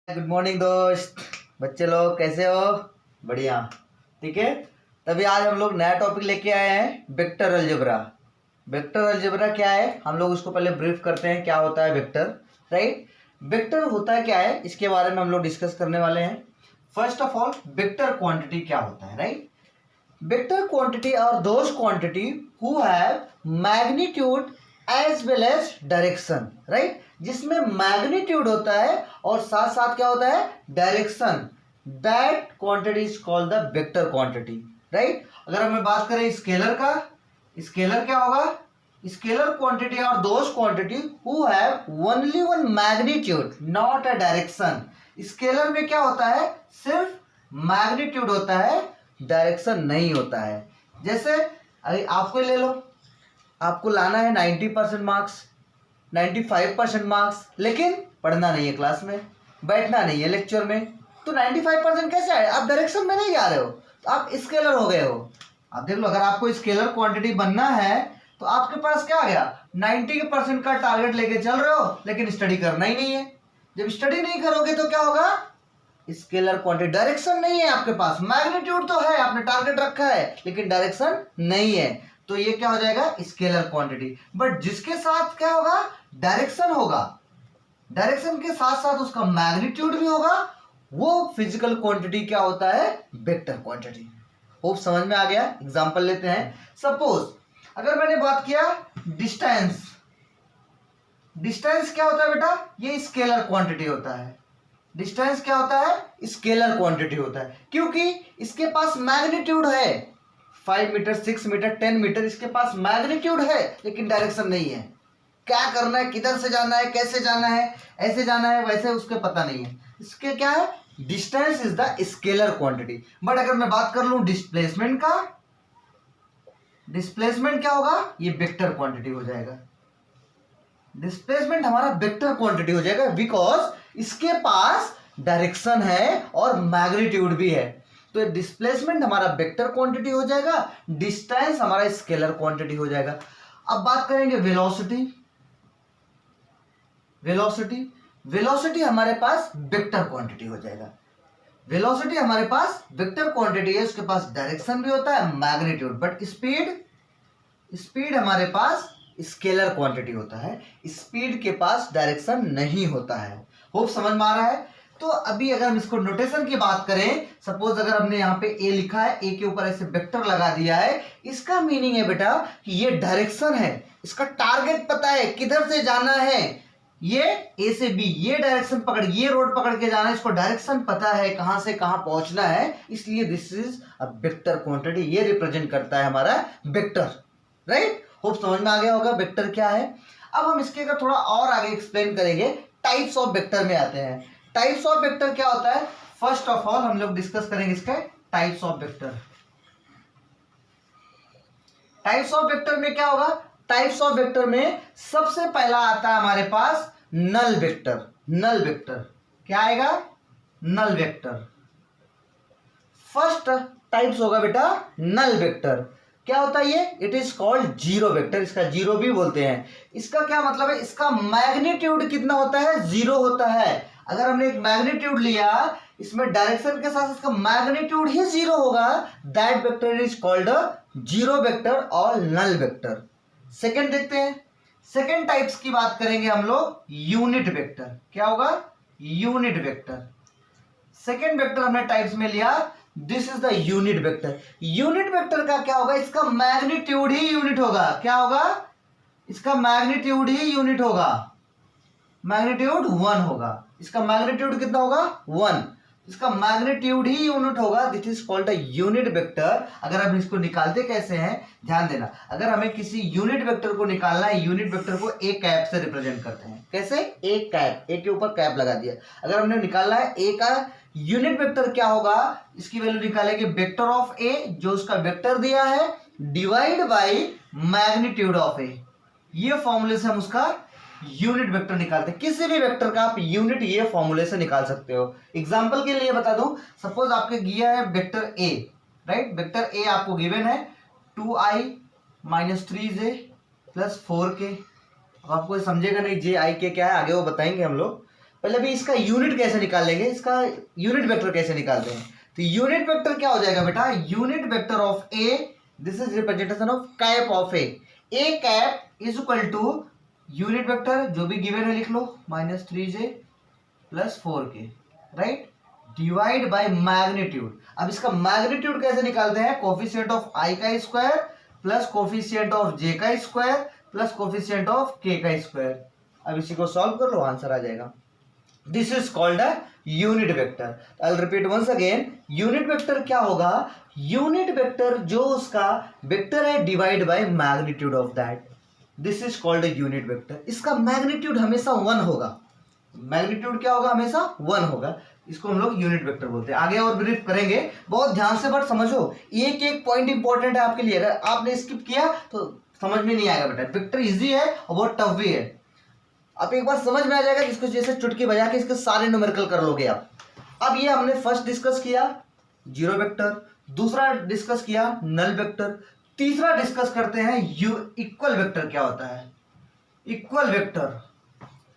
Good morning दोस्त, बच्चे लोग कैसे हो? बढ़िया, ठीक है। तभी आज हम लोग नया टॉपिक लेके आए हैं, वेक्टर अलजेब्रा। वेक्टर अलजेब्रा क्या है, हम लोग उसको पहले ब्रीफ करते हैं क्या होता है वेक्टर, राइट। वेक्टर होता है क्या है, इसके बारे में हम लोग डिस्कस करने वाले हैं। First of all, vector quantity क्या होता है, राइट। वेक्टर क्वांटिटी और those quantity who have magnitude as well as direction, right. जिसमें मैग्नीट्यूड होता है और साथ साथ क्या होता है, direction, that quantity is called the vector quantity, right. अगर हम बात करें स्केलर का, स्केलर क्या होगा, स्केलर क्वांटिटी और those quantity who have only one magnitude not a direction. Scalar में क्या होता है, सिर्फ मैग्नीट्यूड होता है, डायरेक्शन नहीं होता है। जैसे अरे आपको ले लो, आपको लाना है 90% मार्क्स, 95% मार्क्स, लेकिन पढ़ना नहीं है क्लास में, बैठना नहीं है लेक्चर में, तो 95% कैसे आए? आप डायरेक्शन में नहीं जा रहे हो, तो आप स्केलर हो गए हो। आप देख लो, अगर आपको स्केलर क्वांटिटी बनना है तो आपके पास क्या आ गया, 90% का टारगेट लेके चल रहे हो, लेकिन स्टडी करना ही नहीं है। जब स्टडी नहीं करोगे तो क्या होगा, स्केलर क्वांटिटी, डायरेक्शन नहीं है आपके पास। मैग्नीट्यूड तो है, आपने टारगेट रखा है, लेकिन डायरेक्शन नहीं है, तो ये क्या हो जाएगा, स्केलर क्वांटिटी। बट जिसके साथ क्या होगा, डायरेक्शन होगा, डायरेक्शन के साथ साथ उसका मैग्नीट्यूड भी होगा, वो फिजिकल क्वांटिटी क्या होता है, वेक्टर क्वांटिटी। होप समझ में आ गया। एग्जांपल लेते हैं। सपोज अगर मैंने बात किया डिस्टेंस, डिस्टेंस क्या होता है बेटा, ये स्केलर क्वांटिटी होता है। डिस्टेंस क्या होता है, स्केलर क्वांटिटी होता है, क्योंकि इसके पास मैग्नीट्यूड है। 5 मीटर, 6 मीटर, 10 मीटर, इसके पास मैग्नीट्यूड है, लेकिन डायरेक्शन नहीं है। क्या करना है, किधर से जाना है, कैसे जाना है, ऐसे जाना है, वैसे उसके पता नहीं है। इसके क्या है, distance is the scalar quantity. But अगर मैं बात कर लूं डिस्प्लेसमेंट का, डिस्प्लेसमेंट क्या होगा, ये वेक्टर क्वांटिटी हो जाएगा। डिस्प्लेसमेंट हमारा वेक्टर क्वांटिटी हो जाएगा, बिकॉज इसके पास डायरेक्शन है और मैग्नीट्यूड भी है, तो डिस्प्लेसमेंट हमारा वेक्टर क्वांटिटी हो जाएगा, डिस्टेंस हमारा स्केलर क्वांटिटी हो जाएगा। अब बात करेंगे वेलोसिटी। वेलोसिटी, वेलोसिटी हमारे पास वेक्टर क्वांटिटी हो जाएगा। वेलोसिटी हमारे पास वेक्टर क्वांटिटी है, उसके पास डायरेक्शन भी होता है, मैग्नीट्यूड। बट स्पीड, स्पीड हमारे पास स्केलर क्वांटिटी होता है, स्पीड के पास डायरेक्शन नहीं होता है। होप समझ में आ रहा है। तो अभी अगर हम इसको नोटेशन की बात करें, सपोज अगर हमने यहाँ पे ए लिखा है, ए के ऊपर ऐसे वेक्टर लगा दिया है, इसका मीनिंग है बेटा कि ये डायरेक्शन है, इसका टारगेट पता है किधर से जाना है, ये ए से बी, ये डायरेक्शन पकड़, ये रोड पकड़ के जाना है, इसको डायरेक्शन पता है कहां से कहां पहुंचना है, इसलिए this is a vector quantity. ये रिप्रेजेंट करता है हमारा वेक्टर, राइट। होप समझ में आ गया होगा वेक्टर क्या है। अब हम इसके अगर थोड़ा और आगे एक्सप्लेन करेंगे, टाइप्स ऑफ वेक्टर में आते हैं। टाइप्स ऑफ वेक्टर क्या होता है, फर्स्ट ऑफ ऑल हम लोग डिस्कस करेंगे इसका types of vector. Types of vector में क्या होगा, टाइप्स ऑफ वेक्टर में सबसे पहला आता है हमारे पास नल वेक्टर। नल वेक्टर क्या आएगा, नल वेक्टर। फर्स्ट टाइप्स होगा बेटा नल वेक्टर। क्या होता है ये, it is called zero vector, इसका जीरो भी बोलते हैं। इसका क्या मतलब है, इसका मैग्नीट्यूड कितना होता है, जीरो होता है। अगर हमने एक मैग्नीट्यूड लिया, इसमें डायरेक्शन के साथ इसका मैग्नीट्यूड ही जीरो होगा, that vector is called zero vector और नल वेक्टर। सेकंड देखते हैं, सेकंड टाइप्स की बात करेंगे हम लोग, यूनिट वेक्टर। क्या होगा, यूनिट वेक्टर। सेकंड वेक्टर हमने टाइप्स में लिया, this is the unit vector. Unit vector का क्या होगा, इसका मैग्नीट्यूड ही यूनिट होगा। क्या होगा, इसका मैग्नीट्यूड ही यूनिट होगा, मैग्नीट्यूड 1 होगा। इसका मैग्नीट्यूड कितना होगा, 1, इसका मैग्नीट्यूड ही यूनिट होगा, this is called a unit vector. अगर हम इसको निकालते कैसे हैं, ध्यान देना, अगर हमें किसी यूनिट वेक्टर को निकालना है, यूनिट वेक्टर को ए कैप से रिप्रेजेंट करते हैं। कैसे, एक कैप, ए के ऊपर कैप लगा दिया। अगर हमने निकालना है ए का यूनिट वेक्टर क्या होगा, इसकी वैल्यू निकालेंगे वेक्टर ऑफ ए, जो उसका वेक्टर दिया है, डिवाइड बाई मैग्नीट्यूड ऑफ ए। ये फॉर्मूले से हम उसका यूनिट वेक्टर निकालते हैं। किसी भी वेक्टर का आप यूनिट ये फॉर्मूले से निकाल सकते हो। एग्जांपल के लिए बता दूं, सपोज आपके दिया है vector A, right. Vector A आपको गिवन है 2i - 3j + 4k। अब आपको समझेगा नहीं जे आई के क्या है, आगे वो बताएंगे हम लोग। पहले अभी इसका यूनिट कैसे निकाल लेंगे, इसका यूनिट वेक्टर कैसे निकालते हैं। तो यूनिट वेक्टर क्या हो जाएगा बेटा, unit vector of A, this is representation of cap of A cap is equal to unit vector जो भी गिवन है लिख लो -3j + 4k, right, divide by magnitude. अब इसका मैग्नीट्यूड कैसे निकालते हैं, कोफिशिएंट ऑफ i का square plus coefficient of j का square plus coefficient of k का स्क्वायर। अब इसी को सॉल्व कर लो, आंसर आ जाएगा। This is called a unit vector. I will repeat once again, unit vector क्या होगा, यूनिट वेक्टर जो उसका वेक्टर है divide by magnitude of that, this is called a unit vector. इसका मैग्नीट्यूड हमेशा 1 होगा, मैग्नीट्यूड क्या होगा, हमेशा 1 होगा, इसको हम लोग यूनिट वेक्टर बोलते हैं। आगे और ब्रीफ करेंगे, बहुत ध्यान से बट समझो, एक एक पॉइंट इंपॉर्टेंट है आपके लिए, अगर आपने स्किप किया तो समझ में नहीं आएगा बेटा। वेक्टर इजी है और बहुत टफ भी है, आप एक बार समझ में आ जाएगा, इसको जैसे चुटकी बजा के इसके सारे न्यूमेरिकल कर लोगे आप। अब ये हमने फर्स्ट डिस्कस किया जीरो वेक्टर, दूसरा डिस्कस किया नल वेक्टर, तीसरा डिस्कस करते हैं इक्वल वेक्टर क्या होता है, equal vector,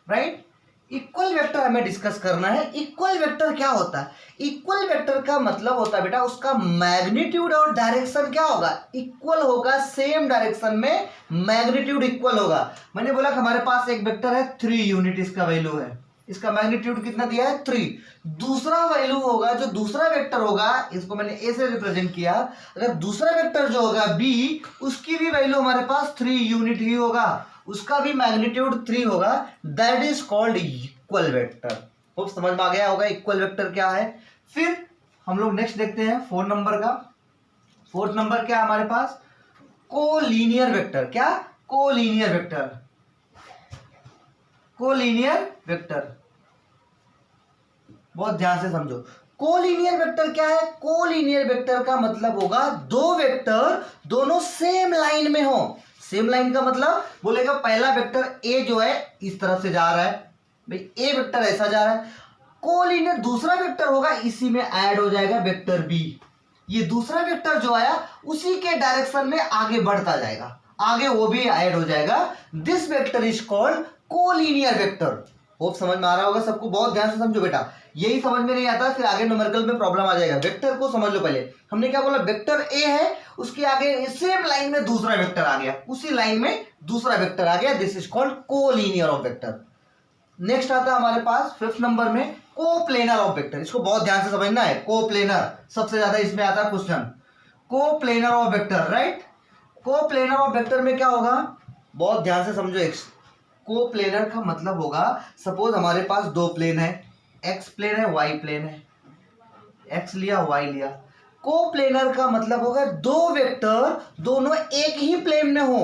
right. Equal vector हमें डिस्कस करना है। इक्वल वेक्टर क्या होता है, इक्वल वेक्टर का मतलब होता है बेटा उसका मैग्नीट्यूड और डायरेक्शन क्या होगा, इक्वल होगा, सेम डायरेक्शन में मैग्नीट्यूड इक्वल होगा। मैंने बोला कि हमारे पास एक वेक्टर है 3 यूनिट इसका वैल्यू है, इसका मैग्नीट्यूड कितना दिया है 3। दूसरा वैल्यू होगा, जो दूसरा वेक्टर होगा, इसको मैंने ए से रिप्रेजेंट किया, अगर दूसरा वेक्टर जो होगा बी, उसकी भी वैल्यू हमारे पास 3 यूनिट ही होगा, उसका भी मैग्नीट्यूड 3 होगा, that is called equal vector. तो समझ में आ गया होगा इक्वल वेक्टर क्या है। फिर हम लोग नेक्स्ट देखते हैं 4 नंबर का। 4th नंबर क्या है हमारे पास, कोलीनियर वेक्टर। क्या, कोलीनियर वेक्टर, कोलीनियर वेक्टर, बहुत ध्यान से समझो। कोलीनियर वेक्टर क्या है, कोलीनियर वेक्टर का मतलब होगा दो वेक्टर दोनों सेम लाइन में हो। सेम लाइन का मतलब बोलेगा पहला वेक्टर ए जो है इस तरफ से जा रहा है, भाई ए वेक्टर ऐसा जा रहा है, कोलीनियर दूसरा वेक्टर होगा इसी में ऐड हो जाएगा वेक्टर बी, ये दूसरा वेक्टर जो आया उसी के डायरेक्शन में आगे बढ़ता जाएगा, आगे वो भी ऐड हो जाएगा, this vector is called collinear vector. Hope समझ में आ रहा होगा सबको, बहुत ध्यान से समझो बेटा, यही समझ में नहीं आता फिर आगे न्यूमेरिकल में प्रॉब्लम आ जाएगा। वेक्टर को समझ लो, पहले हमने क्या बोला, वेक्टर ए है, उसके आगे सेम लाइन में दूसरा वेक्टर आ गया, उसी लाइन में दूसरा वेक्टर आ गया, this is called collinear of vector. Next आता है हमारे पास 5th नंबर में कोप्लेनर ऑफ वेक्टर। इसको बहुत ध्यान से समझना है, कोप्लेनर सबसे ज्यादा इसमें आता है question, coplanar of vector, right. Coplanar of vector में क्या होगा, बहुत ध्यान से समझो। कोप्लेनर का मतलब होगा, सपोज हमारे पास दो प्लेन है, एक्स प्लेन है, वाई प्लेन है, एक्स लिया वाई लिया, कोप्लेनर का मतलब होगा दो वेक्टर दोनों एक ही प्लेन में हो,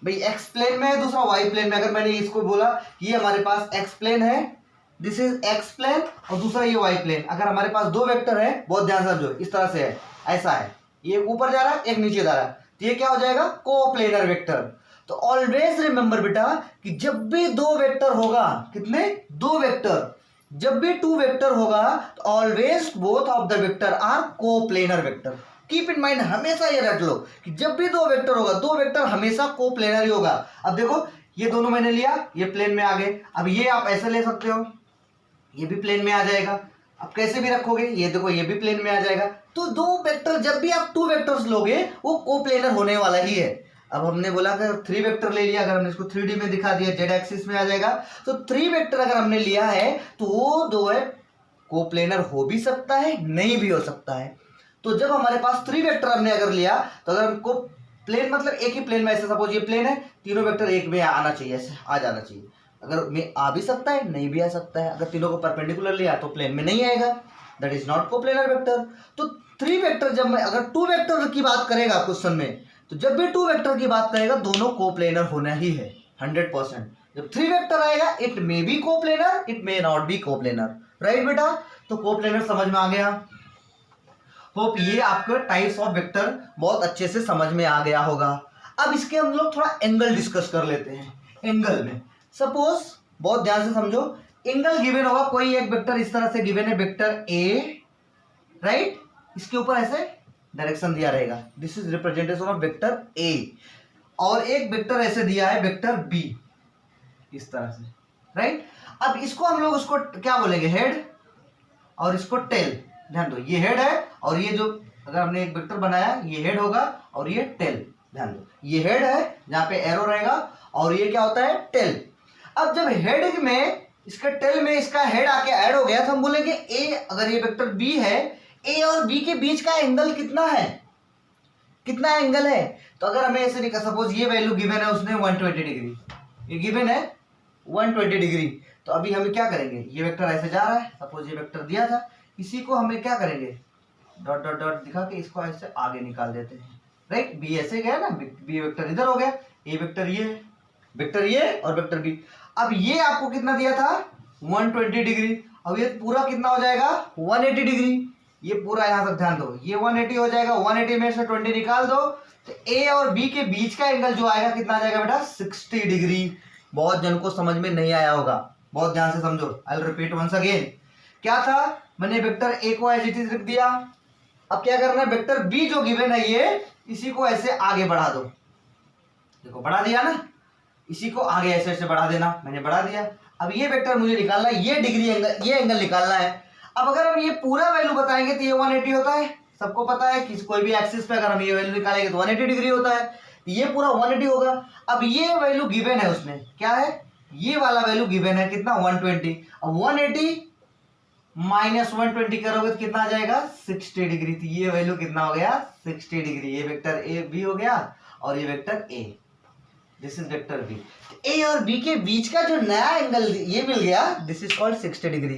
भाई एक्स प्लेन में है दूसरा वाई प्लेन में। अगर मैंने इसको बोला ये हमारे पास एक्स प्लेन है, दिस इज एक्स प्लेन, और दूसरा ये वाई प्लेन, अगर हमारे पास दो वेक्टर है, बहुत ध्यान से समझो, इस तरह से है, ऐसा है, ये ऊपर जा रहा है एक नीचे जा रहा है, तो ये क्या हो जाएगा, कोप्लेनर वेक्टर। तो ऑलवेज रिमेंबर बेटा कि जब भी दो वेक्टर होगा, कितने, दो वेक्टर, जब भी 2 वेक्टर होगा तो always both of the vector are coplanar vector. Keep in mind, हमेशा ये रट लो कि जब भी दो वेक्टर होगा, दो वेक्टर हमेशा कोप्लेनर ही होगा। अब देखो ये दोनों मैंने लिया, ये प्लेन में आ गए, अब ये आप ऐसे ले सकते हो, ये भी प्लेन में आ जाएगा, अब कैसे भी रखोगे, ये देखो ये भी प्लेन में आ जाएगा। तो दो वेक्टर, जब भी आप 2 वेक्टर्स लोगे वो कोप्लेनर होने वाला ही है। अब हमने बोला कि 3 वेक्टर ले लिया, अगर हमने इसको 3D में दिखा दिया, जेड एक्सिस में आ जाएगा, तो 3 वेक्टर अगर हमने लिया है तो वो दो है कोप्लेनर हो भी सकता है, नहीं भी हो सकता है। तो जब हमारे पास 3 वेक्टर हमने अगर लिया, तो अगर हमको प्लेन मतलब एक ही प्लेन में, ऐसे सपोज ये प्लेन है, तीनों वेक्टर एक में आना चाहिए, ऐसे आ जाना चाहिए, अगर में आ भी सकता है नहीं भी आ सकता है, अगर तीनों को परपेंडिकुलर लिया तो प्लेन में नहीं आएगा, that is not coplanar vector. तो 3 वेक्टर जब मैं, अगर 2 वेक्टर की बात करेगा क्वेश्चन में, तो जब भी 2 वेक्टर की बात करेगा दोनों कोप्लेनर होना ही है 100%। जब 3 वेक्टर आएगा it may be coplanar, it may not be coplanar, right बेटा। तो कोप्लेनर समझ में आ गया। होप ये आपको टाइप्स ऑफ वेक्टर बहुत अच्छे से समझ में आ गया होगा। अब इसके हम लोग थोड़ा एंगल डिस्कस कर लेते हैं। एंगल में सपोज बहुत ध्यान से समझो, एंगल गिवन होगा, कोई एक वेक्टर इस तरह से गिवन है, वेक्टर ए, राइट, इसके ऊपर ऐसे डायरेक्शन दिया रहेगा, this is representation of vector A, और एक वेक्टर ऐसे दिया है वेक्टर बी, इस तरह से, राइट। अब इसको हम लोग उसको क्या बोलेंगे, हेड, और इसको टेल। ध्यान दो, ये हेड है और ये जो अगर हमने एक वेक्टर बनाया ये हेड होगा और ये टेल। ध्यान दो, ये हेड है जहां पे एरो रहेगा और ये क्या होता है, टेल। अब जब हेड में इसका टेल में इसका हेड आके ऐड हो गया तो हम बोलेंगे ए, अगर ये वेक्टर बी है, ए और बी के बीच का एंगल कितना है, कितना एंगल है। तो अगर हमें ऐसे लिखा, सपोज ये वैल्यू गिवन है उसने 120 डिग्री, ये गिवन है 120 डिग्री, तो अभी हम क्या करेंगे, ये वेक्टर ऐसे जा रहा है, सपोज ये वेक्टर दिया था, इसी को हमें क्या करेंगे, डॉट डॉट डॉट दिखा के इसको ऐसे आगे निकाल देते हैं, राइट। बी ऐसे गया ना, बी वेक्टर इधर हो गया, ए वेक्टर ये है, वेक्टर ये और वेक्टर बी। अब ये आपको कितना दिया था 120 डिग्री, अब ये पूरा कितना हो जाएगा 180 डिग्री, ये पूरा यहां तक ध्यान दो, ये 180 हो जाएगा, 180 में से 20 निकाल दो तो ए और बी के बीच का एंगल जो आएगा कितना आ जाएगा बेटा 60 डिग्री। बहुत जन को समझ में नहीं आया होगा, बहुत ध्यान से समझो। I will repeat once again. क्या था, मैंने वेक्टर ए को एज इट इज लिख दिया, अब क्या करना है, वेक्टर बी जो गिवन है ये, इसी को ऐसे आगे बढ़ा दो, देखो बढ़ा दिया ना, इसी को आगे ऐसे ऐसे बढ़ा देना, मैंने बढ़ा दिया। अब ये वेक्टर मुझे निकालना है, ये डिग्री एंगल, ये एंगल निकालना है। अब अगर हम ये पूरा वैल्यू बताएंगे तो ये 180 होता है, सबको पता है कि कोई भी एक्सिस पे अगर हम ये वैल्यू निकालेंगे तो 180 डिग्री होता है, ये पूरा 180 होगा। अब ये वैल्यू गिवन है उसमें, क्या है, ये वाला वैल्यू गिवन है कितना 120, अब 180 माइनस 120 करोगे तो कितना आ जाएगा 60 डिग्री, तो ये वैल्यू कितना हो गया 60 डिग्री। ये वेक्टर ए बी हो गया और ये vector A, this is vector B. A और बी के बीच का जो नया एंगल ये मिल गया, दिस इज कॉल्ड 60 डिग्री।